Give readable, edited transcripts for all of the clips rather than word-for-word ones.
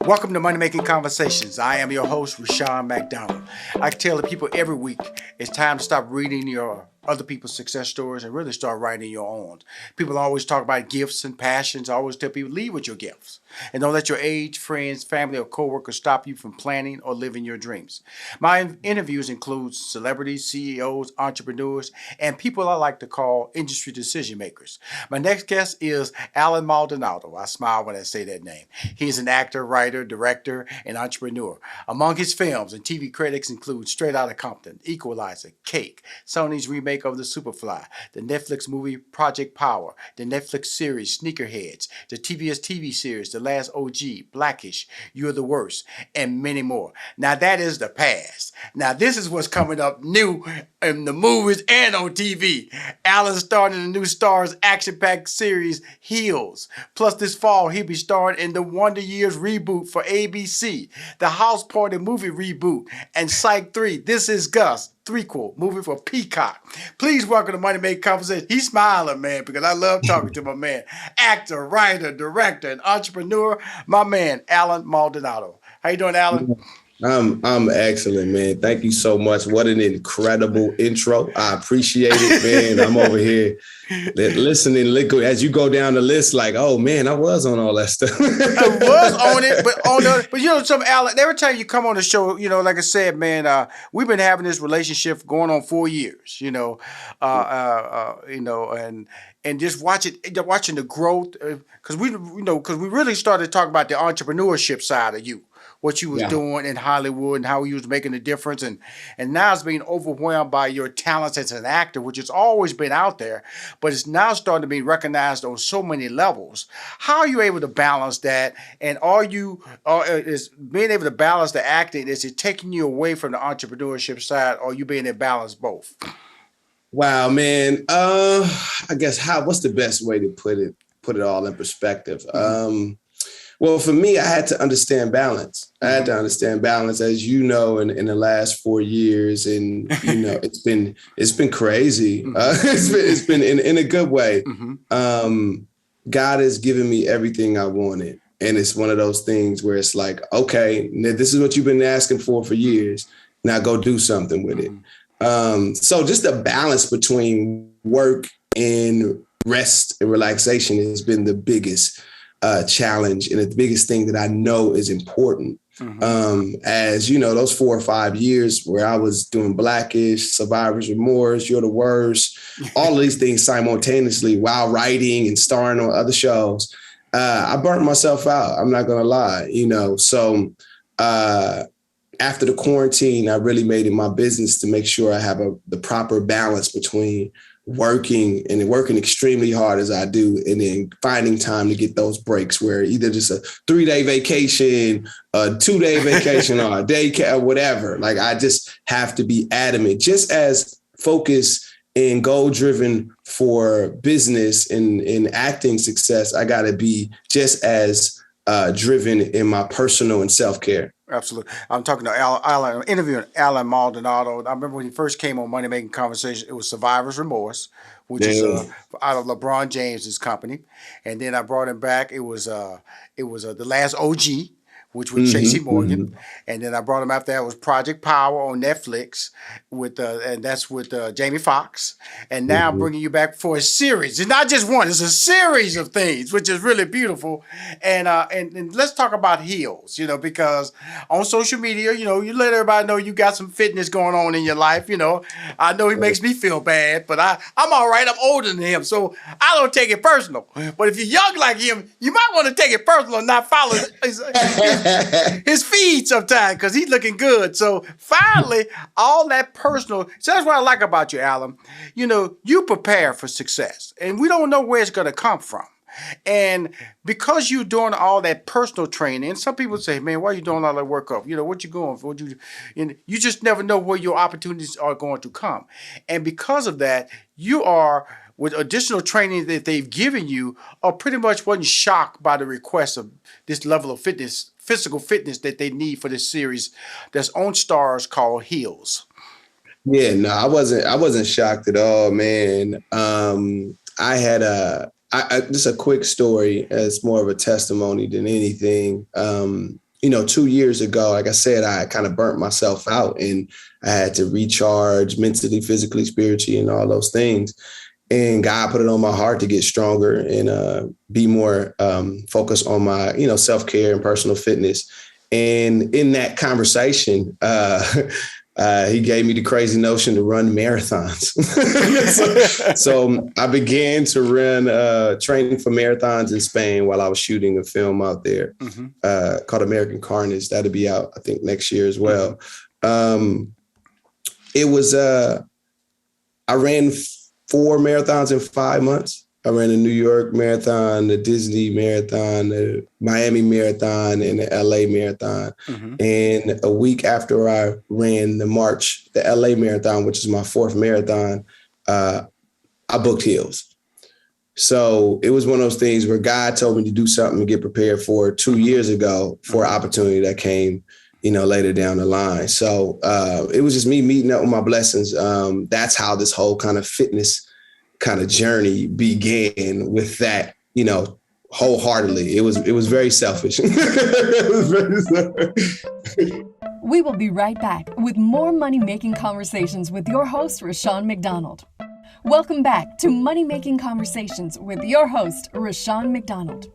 Welcome to Money Making Conversations. I am your host, Rushion McDonald. I tell the people every week it's time to stop reading your other people's success stories and really start writing your own. People always talk about gifts and passions. I always tell people lead with your gifts and don't let your age, friends, family, or coworkers stop you from planning or living your dreams. My interviews include celebrities, CEOs, entrepreneurs, and people I like to call industry decision makers. My next guest is Allen Maldonado. I smile when I say that name. He is an actor, writer, director, and entrepreneur. Among his films and TV credits include Straight Outta Compton, Equalizer, Cake, Sony's remake of The Superfly, the Netflix movie Project Power, the Netflix series Sneakerheads, the TBS TV series The Last OG, Blackish, You're the Worst, and many more. Now that is the past. Now this is what's coming up new in the movies and on TV. Allen starring in the new Starz action-packed series Heels. Plus this fall he'll be starring in the Wonder Years reboot for ABC, the House Party movie reboot, and Psych 3, This Is Gus, threequel movie for Peacock. Please welcome to Money Making Conversation. He's smiling, man, because I love talking to my man. Actor, writer, director, and entrepreneur, my man, Allen Maldonado. How you doing, Allen? I'm excellent, man. Thank you so much. What an incredible intro. I appreciate it, man. I'm over here listening as you go down the list, like, oh man, I was on all that stuff. I was on it, but you know, some Allen, every time you come on the show, you know, like I said, man, we've been having this relationship going on 4 years, and just watching the growth, because we really started talking about the entrepreneurship side of you, what you was doing in Hollywood and how you was making a difference, and now it's being overwhelmed by your talents as an actor, which has always been out there, but it's now starting to be recognized on so many levels. How are you able to balance that? And is being able to balance the acting, is it taking you away from the entrepreneurship side, or are you being able to balance both? Wow, man. I guess what's the best way to put it all in perspective? Well, for me, I had to understand balance. I had to understand balance, as you know, in the last 4 years, and you know, it's been crazy. It's been in a good way. God has given me everything I wanted, and it's one of those things where it's like, okay, this is what you've been asking for years. Now go do something with it. So just the balance between work and rest and relaxation has been the biggest challenge and the biggest thing that I know is important. As you know, those 4 or 5 years where I was doing Blackish, Survivor's Remorse, You're the Worst, all of these things simultaneously while writing and starring on other shows, I burnt myself out. I'm not going to lie, you know. So after the quarantine, I really made it my business to make sure I have the proper balance between working extremely hard as I do, and then finding time to get those breaks where either just a 3-day vacation, a 2-day vacation, or a day or whatever. Like I just have to be adamant, just as focused and goal-driven for business and in acting success. I got to be just as driven in my personal and self-care. Absolutely. I'm talking to Allen. I'm interviewing Allen Maldonado. I remember when he first came on Money Making Conversation, it was Survivor's Remorse, which is out of LeBron James's company. And then I brought him back. It was The Last OG, which was Tracy Morgan. And then I brought him after that. It was Project Power on Netflix and that's with Jamie Foxx. And now I'm bringing you back for a series. It's not just one, it's a series of things, which is really beautiful. And let's talk about Heels, you know, because on social media, you know, you let everybody know you got some fitness going on in your life, you know. I know he makes me feel bad, but I'm all right. I'm older than him, so I don't take it personal. But if you're young like him, you might want to take it personal and not follow his feed sometimes, because he's looking good. So finally, all that personal. So that's what I like about you, Allen. You know, you prepare for success, and we don't know where it's going to come from. And because you're doing all that personal training, and some people say, man, why are you doing all that workup? You know, what you going for? You just never know where your opportunities are going to come. And because of that, you are, with additional training that they've given you, are pretty much wasn't shocked by the request of this level of fitness, physical fitness that they need for this series that's on Starz called Heels. Yeah, no, I wasn't shocked at all, man. I had just a quick story. It's more of a testimony than anything. 2 years ago, like I said, I kind of burnt myself out and I had to recharge mentally, physically, spiritually, and all those things. And God put it on my heart to get stronger and be more focused on my, self-care and personal fitness. And in that conversation, he gave me the crazy notion to run marathons. so I began to run training for marathons in Spain while I was shooting a film out there called American Carnage. That'll be out, I think, next year as well. It was, I ran 4 marathons in 5 months. I ran the New York Marathon, the Disney Marathon, the Miami Marathon, and the LA Marathon. And a week after I ran the LA Marathon, which is my 4th marathon, I booked Hills. So it was one of those things where God told me to do something and get prepared for 2 years ago for an opportunity that came, later down the line. So it was just me meeting up with my blessings. That's how this whole kind of fitness kind of journey began, with that, wholeheartedly. It was very selfish. We will be right back with more money-making conversations with your host, Rushion McDonald. Welcome back to Money Making Conversations with your host, Rushion McDonald.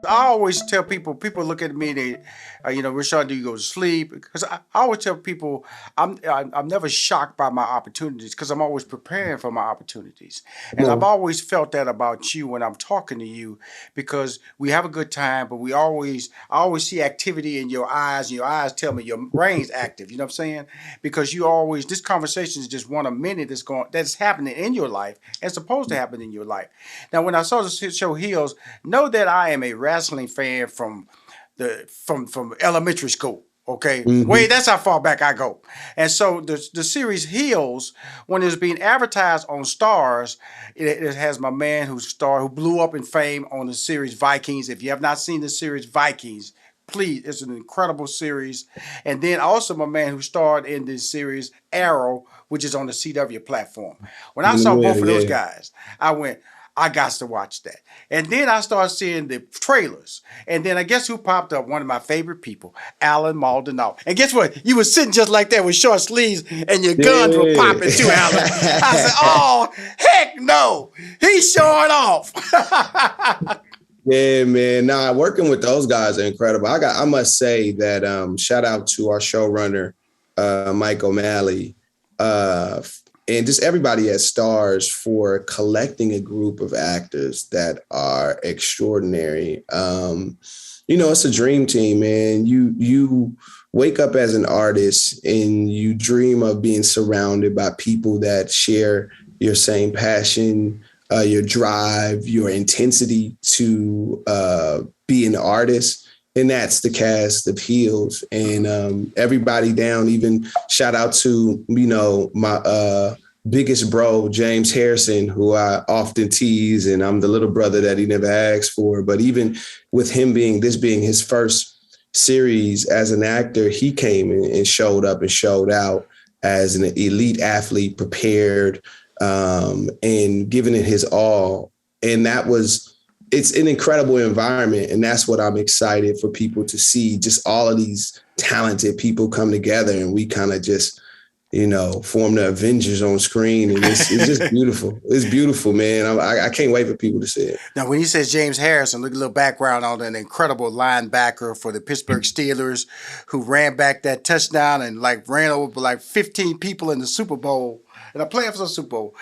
I always tell people look at me, they, Rushion, do you go to sleep? Because I always tell people I'm never shocked by my opportunities because I'm always preparing for my opportunities. And I've always felt that about you when I'm talking to you, because we have a good time, but I always see activity in your eyes, and your eyes tell me your brain's active. You know what I'm saying? Because this conversation is just one a minute that's happening in your life and supposed to happen in your life. Now, when I saw the show Heels, know that I am a wrestling fan from elementary school. Okay, wait, that's how far back I go. And so the series Heels, when it was being advertised on Starz, it has my man who blew up in fame on the series Vikings. If you have not seen the series Vikings, please, it's an incredible series. And then also my man who starred in this series Arrow, which is on the CW platform. When I saw both of those guys, I went, I got to watch that. And then I started seeing the trailers. And then I guess who popped up? One of my favorite people, Allen Maldonado. And guess what? You were sitting just like that with short sleeves and your guns were popping too, Allen. I said, oh, heck no. He's showing off. Yeah, man. Nah, working with those guys are incredible. I must say that shout out to our showrunner, Mike O'Malley, and just everybody at Starz for collecting a group of actors that are extraordinary. It's a dream team, man. You wake up as an artist and you dream of being surrounded by people that share your same passion, your drive, your intensity to be an artist. And that's the cast of Heels. And everybody down, even shout out to, my biggest bro, James Harrison, who I often tease, and I'm the little brother that he never asked for. But even with him being his first series as an actor, he came and showed up and showed out as an elite athlete, prepared and giving it his all. And it's an incredible environment. And that's what I'm excited for people to see, just all of these talented people come together and we kind of just, form the Avengers on screen. And it's just beautiful. It's beautiful, man. I can't wait for people to see it. Now, when he says James Harrison, look at a little background on an incredible linebacker for the Pittsburgh Steelers who ran back that touchdown and ran over 15 people in the Super Bowl. And I played for the Super Bowl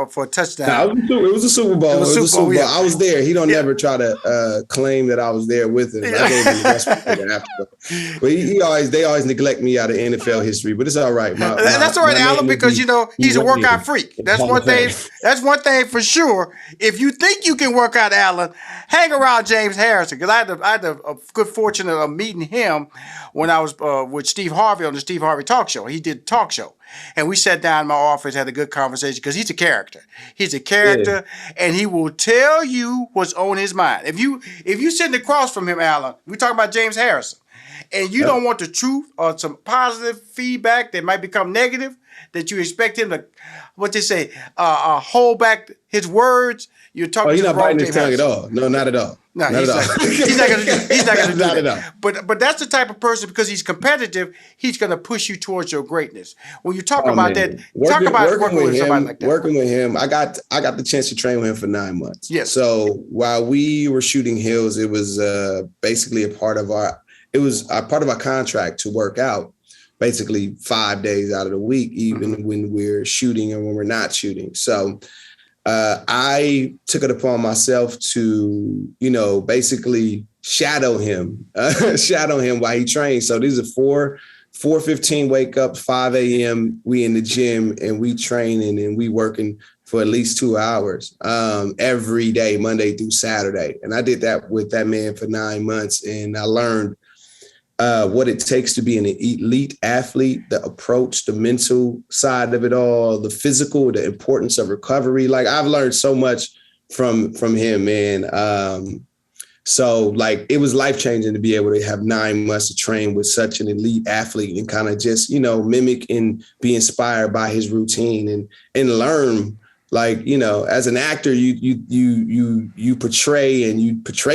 for a touchdown. It was a Super Bowl. It was a Super Bowl. Yeah. I was there. He don't never try to claim that I was there with him. I gave him the best after. But they always neglect me out of NFL history. But it's all right. That's all right, Allen, because he's a workout freak. That's one thing. That's one thing for sure. If you think you can work out, Allen, hang around James Harrison, because I had the good fortune of meeting him when I was with Steve Harvey on the Steve Harvey talk show. He did a talk show. And we sat down in my office, had a good conversation, because he's a character. He's a character, and he will tell you what's on his mind. If you sitting across from him, Allen, we talking about James Harrison, and you don't want the truth or some positive feedback that might become negative, that you expect him to, what they say, hold back his words. You're talking he's to not the wrong biting his James tongue Harrison. at all. No, not at all. No, not he's at not, all. he's not gonna do. He's not gonna do Not that. at all. But that's the type of person, because he's competitive. He's gonna push you towards your greatness. When you talk about that, talk about working with somebody like that. Working with him, I got the chance to train with him for 9 months. Yes. So while we were shooting Hills, it was basically a part of our contract to work out basically 5 days out of the week, even when we're shooting and when we're not shooting. So I took it upon myself to, basically shadow him while he trains. So these are 4:15 wake up, 5 a.m. We in the gym and we training and we working for at least 2 hours every day, Monday through Saturday. And I did that with that man for 9 months. And I learned what it takes to be an elite athlete, the approach, the mental side of it all, the physical, the importance of recovery. Like, I've learned so much from him, man. So like, it was life-changing to be able to have 9 months to train with such an elite athlete and kind of just, mimic and be inspired by his routine and learn. Like, as an actor, you portray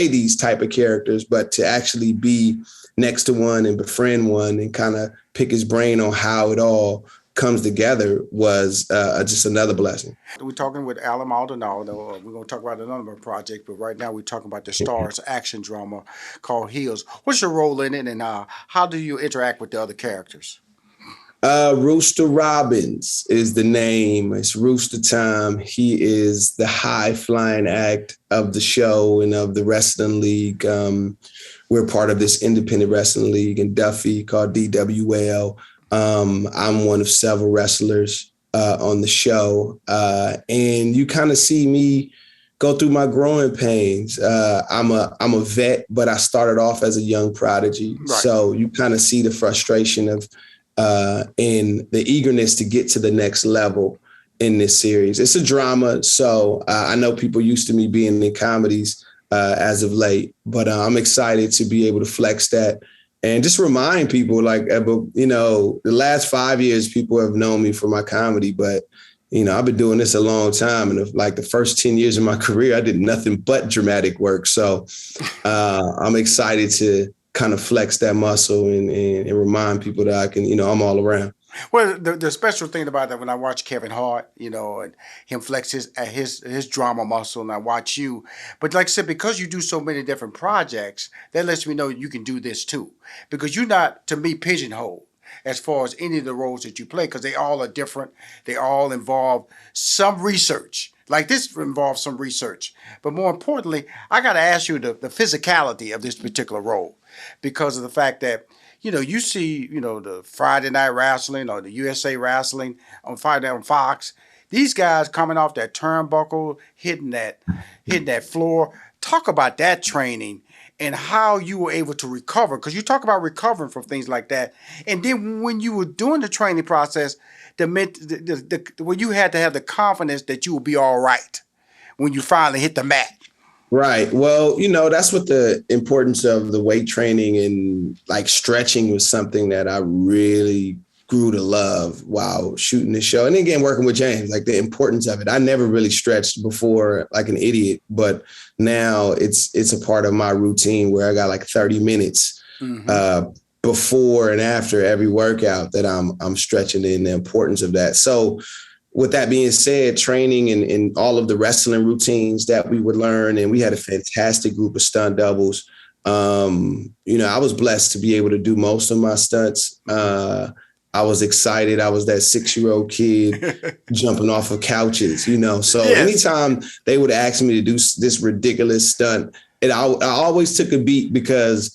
these type of characters, but to actually be next to one and befriend one and kind of pick his brain on how it all comes together was just another blessing. We're talking with Allen Maldonado. We're going to talk about another project, but right now we're talking about the Starz action drama called Hills. What's your role in it, and how do you interact with the other characters? Rooster Robbins is the name. It's Rooster Time. He is the high-flying act of the show and of the wrestling league. We're part of this independent wrestling league in Duffy called DWL. I'm one of several wrestlers on the show. And you kind of see me go through my growing pains. I'm a vet, but I started off as a young prodigy. Right. So you kind of see the frustration of and the eagerness to get to the next level in this series. It's a drama. So I know people used to me being in comedies as of late, but I'm excited to be able to flex that and just remind people, like, the last 5 years, people have known me for my comedy, but, I've been doing this a long time. And like the first 10 years of my career, I did nothing but dramatic work. So I'm excited to kind of flex that muscle and remind people that I can, I'm all around. Well, the special thing about that, when I watch Kevin Hart, and him flex his drama muscle, and I watch you, but like I said, because you do so many different projects, that lets me know you can do this too, because you're not, to me, pigeonholed as far as any of the roles that you play, because they all are different. They all involve some research. Like this involves some research. But more importantly, I got to ask you the physicality of this particular role, because of the fact that, you see, the Friday Night Wrestling or the USA Wrestling on Fox. These guys coming off that turnbuckle, hitting that floor. Talk about that training and how you were able to recover, because you talk about recovering from things like that. And then when you were doing the training process, when you had to have the confidence that you will be all right when you finally hit the mat. Right. Well, that's what the importance of the weight training and like stretching was something that I really grew to love while shooting the show. And again, working with James, like the importance of it. I never really stretched before like an idiot, but now it's a part of my routine where I got like 30 minutes before and after every workout that I'm stretching in, the importance of that. So with that being said, training and all of the wrestling routines that we would learn, and we had a fantastic group of stunt doubles. I was blessed to be able to do most of my stunts. I was excited. I was that 6-year-old kid jumping off of couches, So anytime they would ask me to do this ridiculous stunt, I always took a beat, because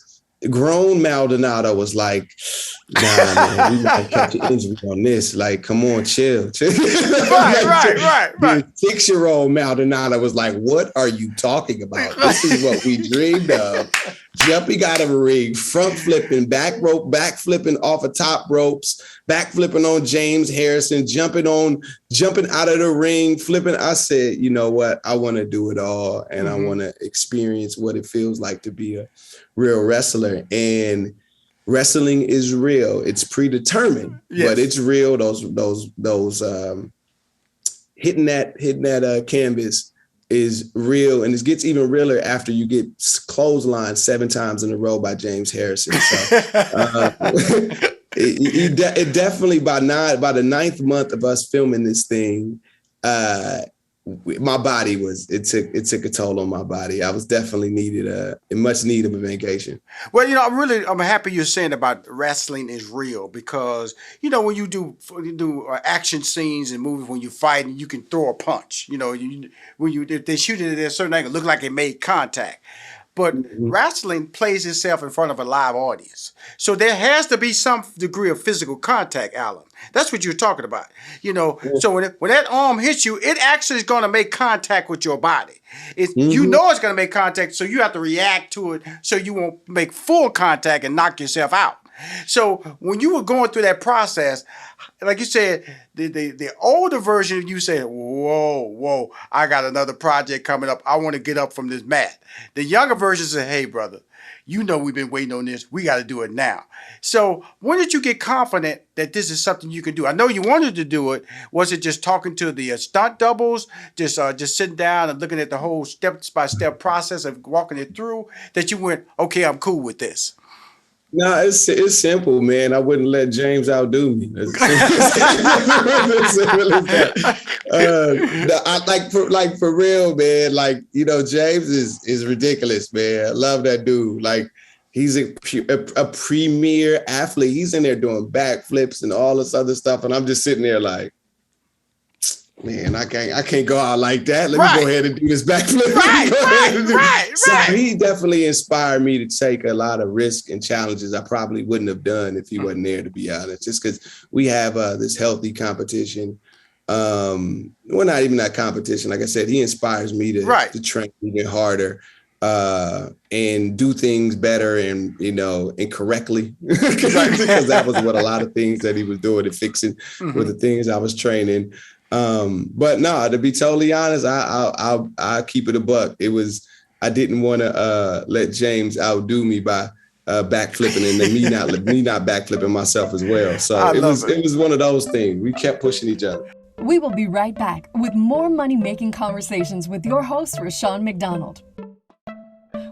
grown Maldonado was like, nah, man, we gotta catch an injury on this. Like, come on, chill. Right. 6-year-old Maldonado was like, what are you talking about? This is what we dreamed of. Jumping out of a ring, front flipping, back flipping off of top ropes, back flipping on James Harrison, jumping out of the ring, flipping. I said, you know what? I want to do it all, and I want to experience what it feels like to be a real wrestler. And wrestling is real. It's predetermined, but it's real. Those hitting that canvas is real, and it gets even realer after you get clotheslined 7 times in a row by James Harrison. So it definitely by the 9th month of us filming this thing, my body it took a toll on my body. I was definitely in much need of a vacation. Well, I'm happy you're saying about wrestling is real, because when you do action scenes and movies, when you fight, you can throw a punch. If they shoot it at a certain angle, it look like it made contact. But wrestling plays itself in front of a live audience. So there has to be some degree of physical contact, Allan. That's what you're talking about. So when that arm hits you, it actually is going to make contact with your body. You know it's going to make contact, so you have to react to it so you won't make full contact and knock yourself out. So when you were going through that process, like you said, the older version of you said, whoa, I got another project coming up. I want to get up from this mat. The younger version said, hey, brother, we've been waiting on this. We got to do it now. So when did you get confident that this is something you can do? I know you wanted to do it. Was it just talking to the stunt doubles, just sitting down and looking at the whole step-by-step process of walking it through, that you went, okay, I'm cool with this? No, it's simple, man. I wouldn't let James outdo me. For real, man. James is ridiculous, man. I love that dude. He's a premier athlete. He's in there doing backflips and all this other stuff, and I'm just sitting there like, man, I can't go out like that. Let me go ahead and do this backflip. Right. So he definitely inspired me to take a lot of risk and challenges I probably wouldn't have done if he wasn't there, to be honest. Just because we have this healthy competition. Well, not even that competition. Like I said, he inspires me to train even harder and do things better and correctly. Because that was what a lot of things that he was doing and fixing were the things I was training. But no, to be totally honest, I'll keep it a buck. I didn't want to let James outdo me by backflipping and then me not backflipping myself as well. So it was one of those things. We kept pushing each other. We will be right back with more money-making conversations with your host, Rushion McDonald.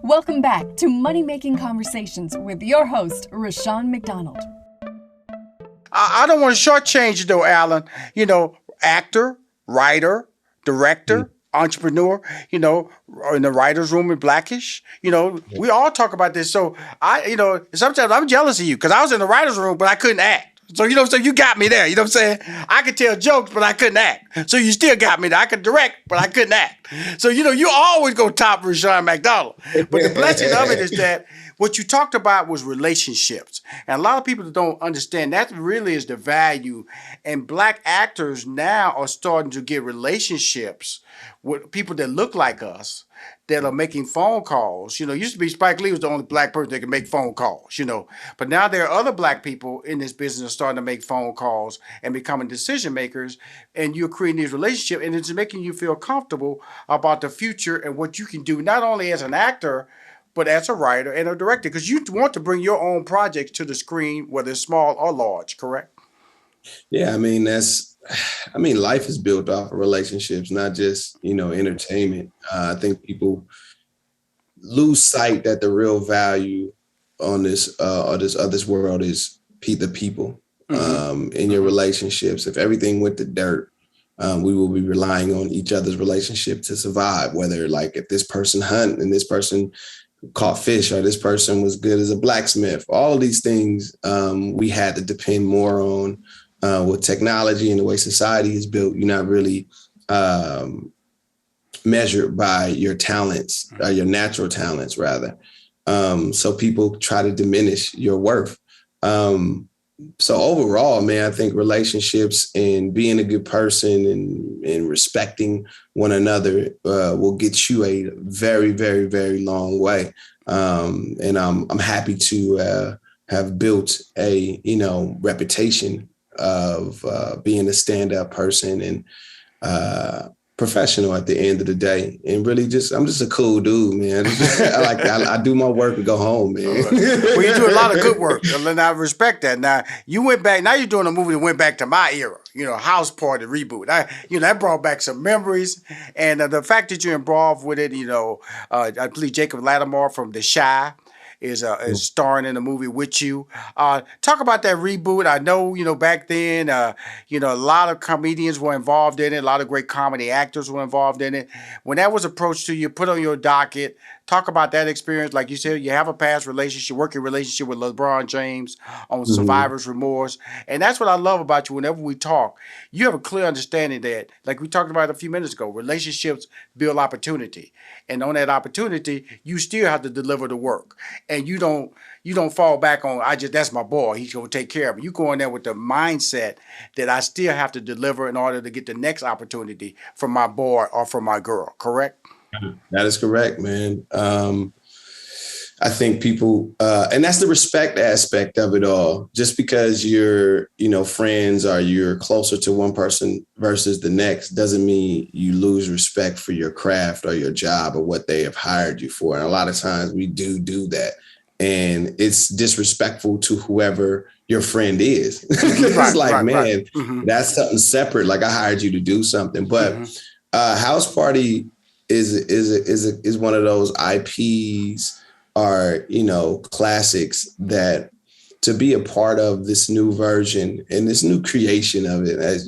Welcome back to Money Making Conversations with your host, Rushion McDonald. I don't want to shortchange you though, Allan. Actor, writer, director, entrepreneur, in the writer's room in Blackish, we all talk about this. So sometimes I'm jealous of you because I was in the writer's room, but I couldn't act. So, so you got me there. You know what I'm saying? I could tell jokes, but I couldn't act. So you still got me there. I could direct, but I couldn't act. So, you always go top Rushion McDonald. But the blessing of it is that what you talked about was relationships. And a lot of people don't understand that really is the value. And Black actors now are starting to get relationships with people that look like us that are making phone calls. Used to be Spike Lee was the only Black person that could make phone calls, But now there are other Black people in this business starting to make phone calls and becoming decision makers. And you're creating these relationships, and it's making you feel comfortable about the future and what you can do, not only as an actor, but as a writer and a director, because you want to bring your own projects to the screen, whether it's small or large, correct? Yeah, life is built off of relationships, not just, entertainment. I think people lose sight that the real value on this world is the people in your relationships. If everything went to dirt, we will be relying on each other's relationship to survive, whether if this person hunt and this person caught fish or this person was good as a blacksmith. All of these things we had to depend more on. With technology and the way society is built, you're not really measured by your talents, or your natural talents, rather. So people try to diminish your worth. So overall, man, I think relationships and being a good person and respecting one another will get you a very, very, very long way. And I'm happy to have built a reputation of being a stand-up person and professional at the end of the day, and really I'm just a cool dude, man. I do my work and go home, man. Well, you do a lot of good work, and I respect that. Now you went back. Now you're doing a movie that went back to my era. House Party reboot. That brought back some memories, and the fact that you're involved with it. I believe Jacob Lattimore from The Chi is starring in the movie with you. Talk about that reboot. I know, back then, a lot of comedians were involved in it. A lot of great comedy actors were involved in it. When that was approached to you, put on your docket, talk about that experience. Like you said, you have a past relationship, working relationship with LeBron James on Survivor's Remorse. And that's what I love about you. Whenever we talk, you have a clear understanding that, like we talked about a few minutes ago, relationships build opportunity. And on that opportunity, you still have to deliver the work. And you don't fall back on, that's my boy, he's going to take care of me. You go in there with the mindset that I still have to deliver in order to get the next opportunity from my boy or from my girl, correct? That is correct, man. I think people, and that's the respect aspect of it all. Just because you're, friends or you're closer to one person versus the next doesn't mean you lose respect for your craft or your job or what they have hired you for. And a lot of times we do that. And it's disrespectful to whoever your friend is. It's that's something separate. Like, I hired you to do something. But House Party is one of those IPs or, classics that to be a part of this new version and this new creation of it, as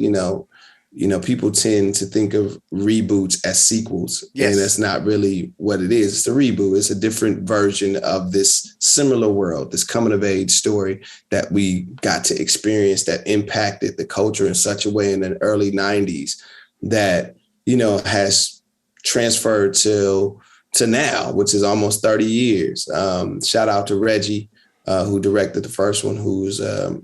people tend to think of reboots as sequels. Yes. And that's not really what it is. It's a reboot. It's a different version of this similar world, this coming of age story that we got to experience that impacted the culture in such a way in the early 90s that, has transferred to now, which is almost 30 years. Shout out to Reggie, who directed the first one, who's, the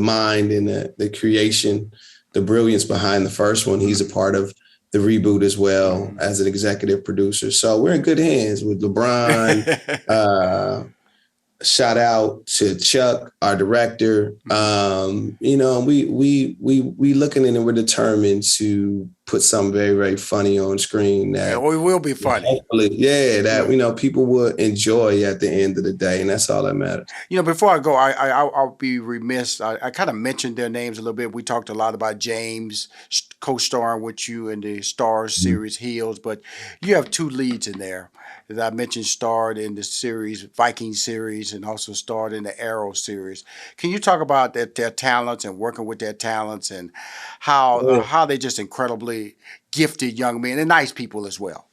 mind and the creation, the brilliance behind the first one. He's a part of the reboot as well as an executive producer. So we're in good hands with LeBron. Shout out to Chuck, our director. We looking in and we're determined to put something very, very funny on screen that we will be funny. Hopefully, that people will enjoy at the end of the day, and that's all that matters. Before I go, I'll be remiss. I kind of mentioned their names a little bit. We talked a lot about James co-starring with you in the Starz series Heels, but you have two leads in there. As I mentioned, starred in the series Viking series and also starred in the Arrow series. Can you talk about their talents and working with their talents and how they're just incredibly gifted young men and nice people as well?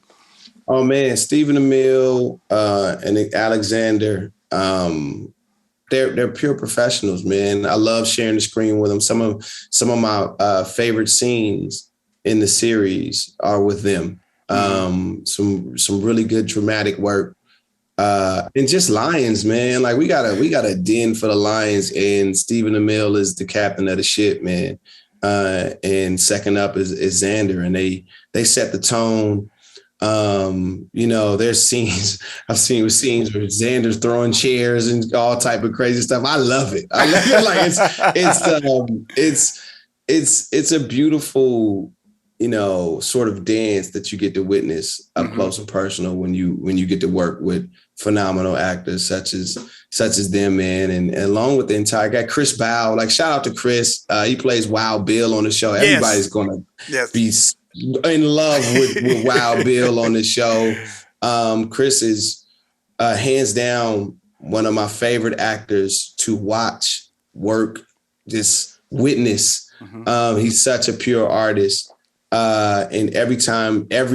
Oh man, Stephen Amell and Alexander, they're pure professionals, man. I love sharing the screen with them. Some of my favorite scenes in the series are with them. Some really good dramatic work, and just Lions, man. Like we got a den for the Lions, and Stephen Amell is the captain of the ship, man. And second up is Xander, and they set the tone. There's scenes I've seen with scenes where Xander's throwing chairs and all type of crazy stuff. I love it. I love it. It's a beautiful, sort of dance that you get to witness up close and personal when you get to work with phenomenal actors such as them, man, and along with the entire guy, Chris Bow. Like, shout out to Chris. He plays Wild Bill on the show. Yes. Everybody's gonna be in love with Wild Bill on the show. Chris is hands down one of my favorite actors to watch, work, just witness. He's such a pure artist. And every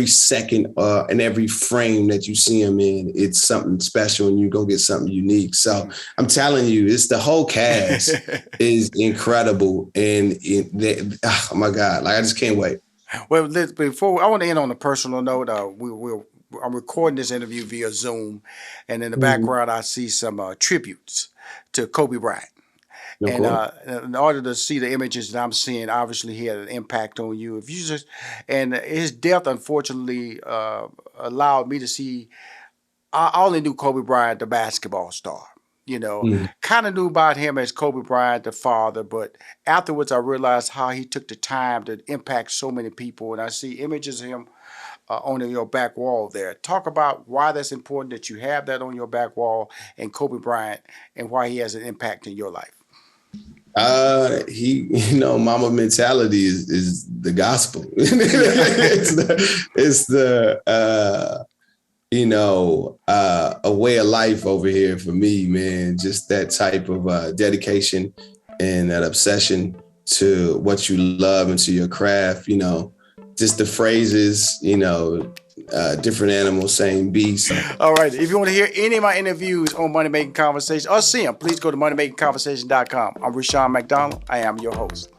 second, and every frame that you see him in, it's something special and you go get something unique. So I'm telling you, it's the whole cast is incredible. And oh my God, like I just can't wait. Well, I want to end on a personal note. I'm recording this interview via Zoom, and in the background, I see some tributes to Kobe Bryant. And in order to see the images that I'm seeing, obviously he had an impact on you. And his death, unfortunately, allowed me to see. I only knew Kobe Bryant, the basketball star. Kind of knew about him as Kobe Bryant, the father, but afterwards I realized how he took the time to impact so many people, and I see images of him on your back wall there. Talk about why that's important that you have that on your back wall, and Kobe Bryant, and why he has an impact in your life. Mamba Mentality is the gospel. it's the a way of life over here for me, man. Just that type of dedication and that obsession to what you love and to your craft, just the phrases, different animals, same beast. All right. If you want to hear any of my interviews on Money Making Conversation or see them, please go to moneymakingconversation.com. I'm Rushion McDonald. I am your host.